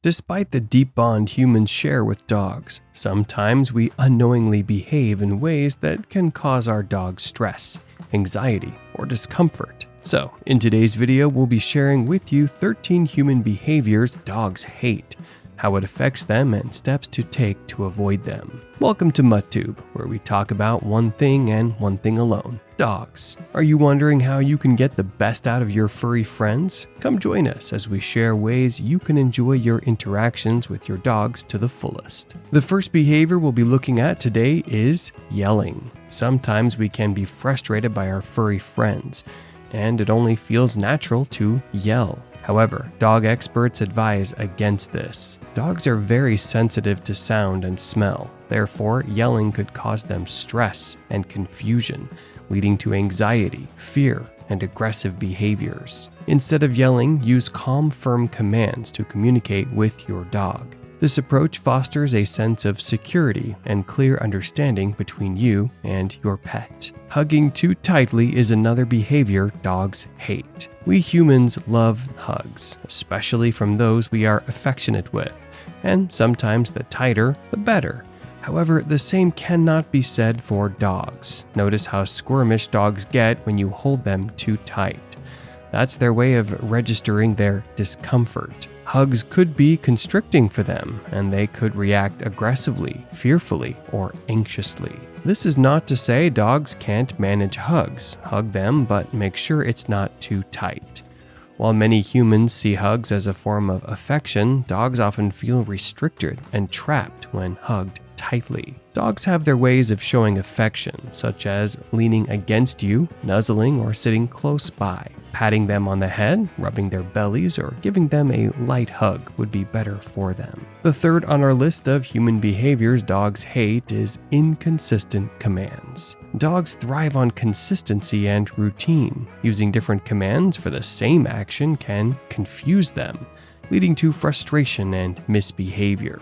Despite the deep bond humans share with dogs, sometimes we unknowingly behave in ways that can cause our dog stress, anxiety, or discomfort. So, in today's video, we'll be sharing with you 13 human behaviors dogs hate, how it affects them, and steps to take to avoid them. Welcome to MUTT, where we talk about one thing and one thing alone: dogs. Are you wondering how you can get the best out of your furry friends? Come join us as we share ways you can enjoy your interactions with your dogs to the fullest. The first behavior we'll be looking at today is yelling. Sometimes we can be frustrated by our furry friends, and it only feels natural to yell. However, dog experts advise against this. Dogs are very sensitive to sound and smell. Therefore, yelling could cause them stress and confusion, leading to anxiety, fear, and aggressive behaviors. Instead of yelling, use calm, firm commands to communicate with your dog. This approach fosters a sense of security and clear understanding between you and your pet. Hugging too tightly is another behavior dogs hate. We humans love hugs, especially from those we are affectionate with, and sometimes the tighter, the better. However, the same cannot be said for dogs. Notice how squirmish dogs get when you hold them too tight. That's their way of registering their discomfort. Hugs could be constricting for them, and they could react aggressively, fearfully, or anxiously. This is not to say dogs can't manage hugs. Hug them, but make sure it's not too tight. While many humans see hugs as a form of affection, dogs often feel restricted and trapped when hugged tightly. Dogs have their ways of showing affection, such as leaning against you, nuzzling, or sitting close by. Patting them on the head, rubbing their bellies, or giving them a light hug would be better for them. The third on our list of human behaviors dogs hate is inconsistent commands. Dogs thrive on consistency and routine. Using different commands for the same action can confuse them, leading to frustration and misbehavior.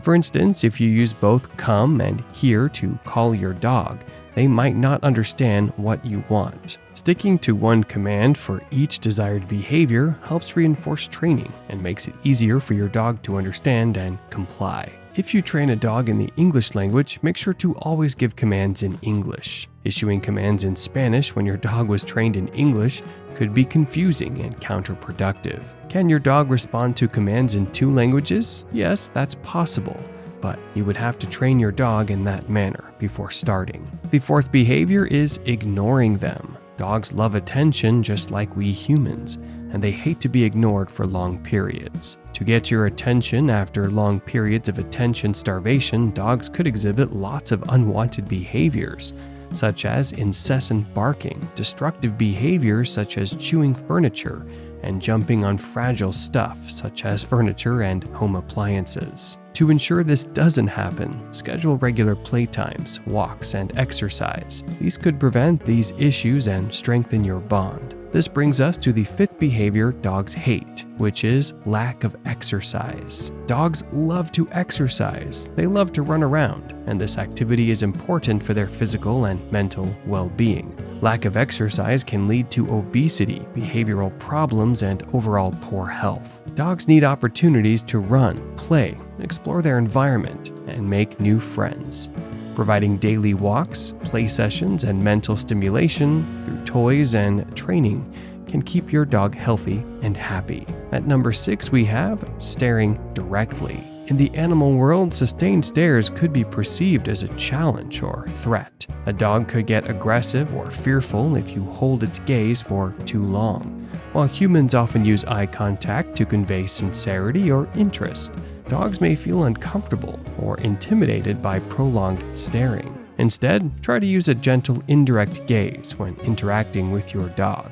For instance, if you use both come and here to call your dog, they might not understand what you want. Sticking to one command for each desired behavior helps reinforce training and makes it easier for your dog to understand and comply. If you train a dog in the English language, make sure to always give commands in English. Issuing commands in Spanish when your dog was trained in English could be confusing and counterproductive. Can your dog respond to commands in two languages? Yes, that's possible, but you would have to train your dog in that manner before starting. The fourth behavior is ignoring them. Dogs love attention just like we humans, and they hate to be ignored for long periods. To get your attention after long periods of attention starvation, dogs could exhibit lots of unwanted behaviors, such as incessant barking, destructive behaviors such as chewing furniture, and jumping on fragile stuff such as furniture and home appliances. To ensure this doesn't happen, schedule regular playtimes, walks, and exercise. These could prevent these issues and strengthen your bond. This brings us to the fifth behavior dogs hate, which is lack of exercise. Dogs love to exercise. They love to run around, and this activity is important for their physical and mental well-being. Lack of exercise can lead to obesity, behavioral problems, and overall poor health. Dogs need opportunities to run, play, explore their environment, and make new friends. Providing daily walks, play sessions, and mental stimulation through toys and training can keep your dog healthy and happy. At number 6, we have staring directly. In the animal world, sustained stares could be perceived as a challenge or threat. A dog could get aggressive or fearful if you hold its gaze for too long. While humans often use eye contact to convey sincerity or interest, dogs may feel uncomfortable or intimidated by prolonged staring. Instead, try to use a gentle, indirect gaze when interacting with your dog.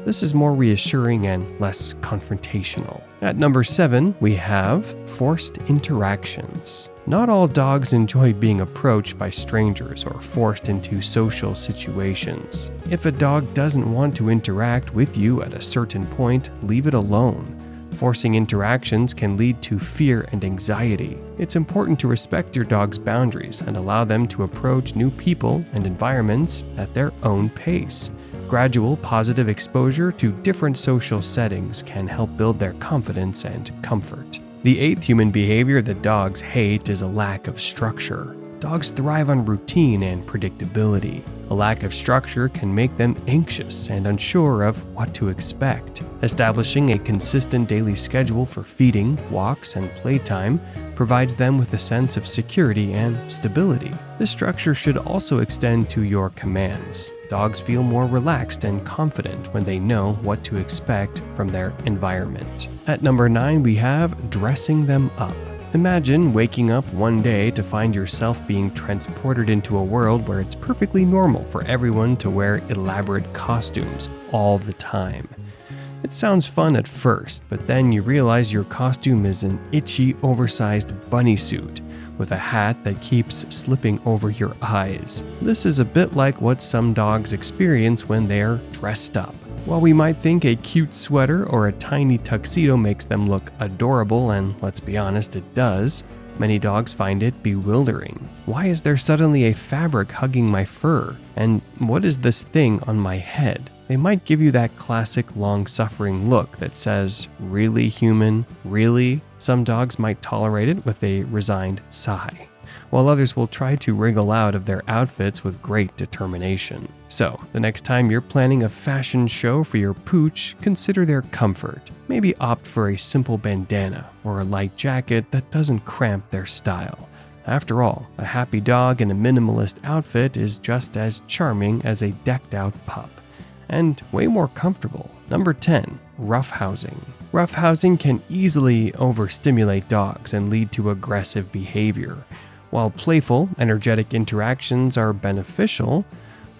This is more reassuring and less confrontational. At number 7, we have forced interactions. Not all dogs enjoy being approached by strangers or forced into social situations. If a dog doesn't want to interact with you at a certain point, leave it alone. Forcing interactions can lead to fear and anxiety. It's important to respect your dog's boundaries and allow them to approach new people and environments at their own pace. Gradual positive exposure to different social settings can help build their confidence and comfort. The eighth human behavior that dogs hate is a lack of structure. Dogs thrive on routine and predictability. A lack of structure can make them anxious and unsure of what to expect. Establishing a consistent daily schedule for feeding, walks, and playtime provides them with a sense of security and stability. This structure should also extend to your commands. Dogs feel more relaxed and confident when they know what to expect from their environment. At number 9, we have dressing them up. Imagine waking up one day to find yourself being transported into a world where it's perfectly normal for everyone to wear elaborate costumes all the time. It sounds fun at first, but then you realize your costume is an itchy, oversized bunny suit with a hat that keeps slipping over your eyes. This is a bit like what some dogs experience when they're dressed up. While we might think a cute sweater or a tiny tuxedo makes them look adorable, and let's be honest, it does, many dogs find it bewildering. Why is there suddenly a fabric hugging my fur? And what is this thing on my head? They might give you that classic long-suffering look that says, "Really, human? Really?" Some dogs might tolerate it with a resigned sigh, while others will try to wriggle out of their outfits with great determination. So, the next time you're planning a fashion show for your pooch, consider their comfort. Maybe opt for a simple bandana or a light jacket that doesn't cramp their style. After all, a happy dog in a minimalist outfit is just as charming as a decked-out pup, and way more comfortable. Number 10, roughhousing. Roughhousing can easily overstimulate dogs and lead to aggressive behavior. While playful, energetic interactions are beneficial,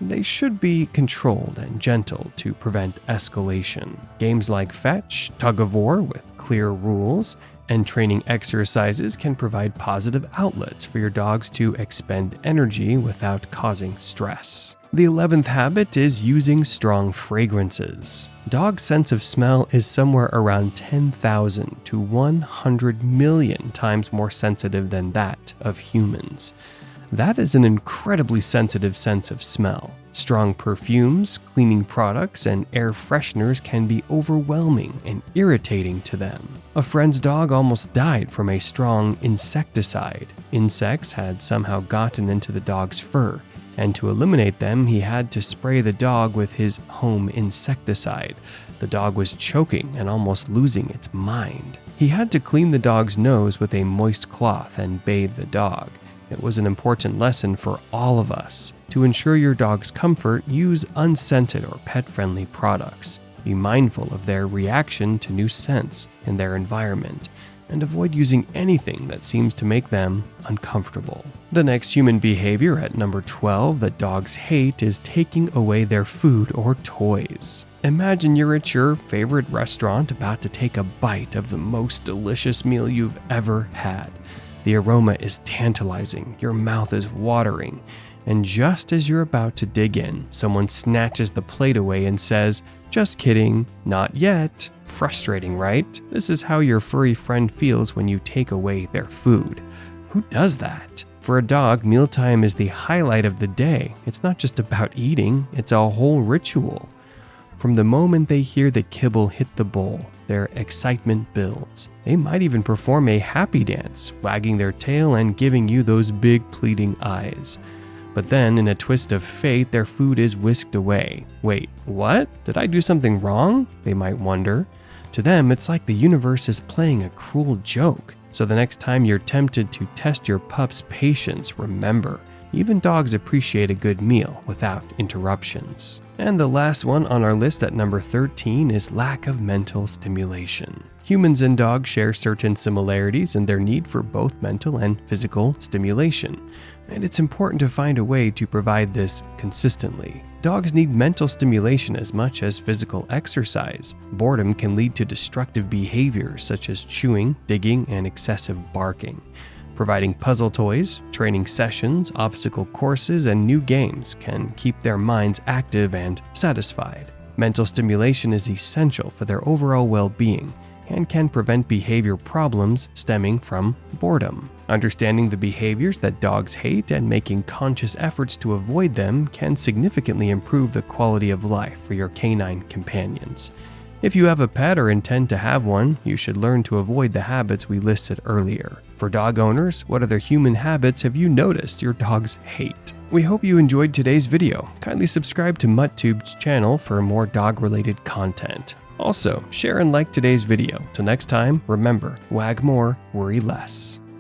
they should be controlled and gentle to prevent escalation. Games like fetch, tug-of-war with clear rules, and training exercises can provide positive outlets for your dogs to expend energy without causing stress. The 11th habit is using strong fragrances. Dogs' sense of smell is somewhere around 10,000 to 100 million times more sensitive than that of humans. That is an incredibly sensitive sense of smell. Strong perfumes, cleaning products, and air fresheners can be overwhelming and irritating to them. A friend's dog almost died from a strong insecticide. Insects had somehow gotten into the dog's fur, and to eliminate them, he had to spray the dog with his home insecticide. The dog was choking and almost losing its mind. He had to clean the dog's nose with a moist cloth and bathe the dog. It was an important lesson for all of us. To ensure your dog's comfort, use unscented or pet-friendly products. Be mindful of their reaction to new scents in their environment, and avoid using anything that seems to make them uncomfortable. The next human behavior at number 12 that dogs hate is taking away their food or toys. Imagine you're at your favorite restaurant about to take a bite of the most delicious meal you've ever had. The aroma is tantalizing, your mouth is watering, and just as you're about to dig in, someone snatches the plate away and says, "Just kidding, not yet." Frustrating, right? This is how your furry friend feels when you take away their food. Who does that? For a dog, mealtime is the highlight of the day. It's not just about eating, it's a whole ritual. From the moment they hear the kibble hit the bowl, their excitement builds. They might even perform a happy dance, wagging their tail and giving you those big pleading eyes. But then, in a twist of fate, their food is whisked away. Wait, what? Did I do something wrong? They might wonder. To them, it's like the universe is playing a cruel joke. So the next time you're tempted to test your pup's patience, remember, even dogs appreciate a good meal without interruptions. And the last one on our list at number 13 is lack of mental stimulation. Humans and dogs share certain similarities in their need for both mental and physical stimulation, and it's important to find a way to provide this consistently. Dogs need mental stimulation as much as physical exercise. Boredom can lead to destructive behaviors such as chewing, digging, and excessive barking. Providing puzzle toys, training sessions, obstacle courses, and new games can keep their minds active and satisfied. Mental stimulation is essential for their overall well-being and can prevent behavior problems stemming from boredom. Understanding the behaviors that dogs hate and making conscious efforts to avoid them can significantly improve the quality of life for your canine companions. If you have a pet or intend to have one, you should learn to avoid the habits we listed earlier. For dog owners, what other human habits have you noticed your dogs hate? We hope you enjoyed today's video. Kindly subscribe to MUTTube's channel for more dog-related content. Also, share and like today's video. Till next time, remember, wag more, worry less.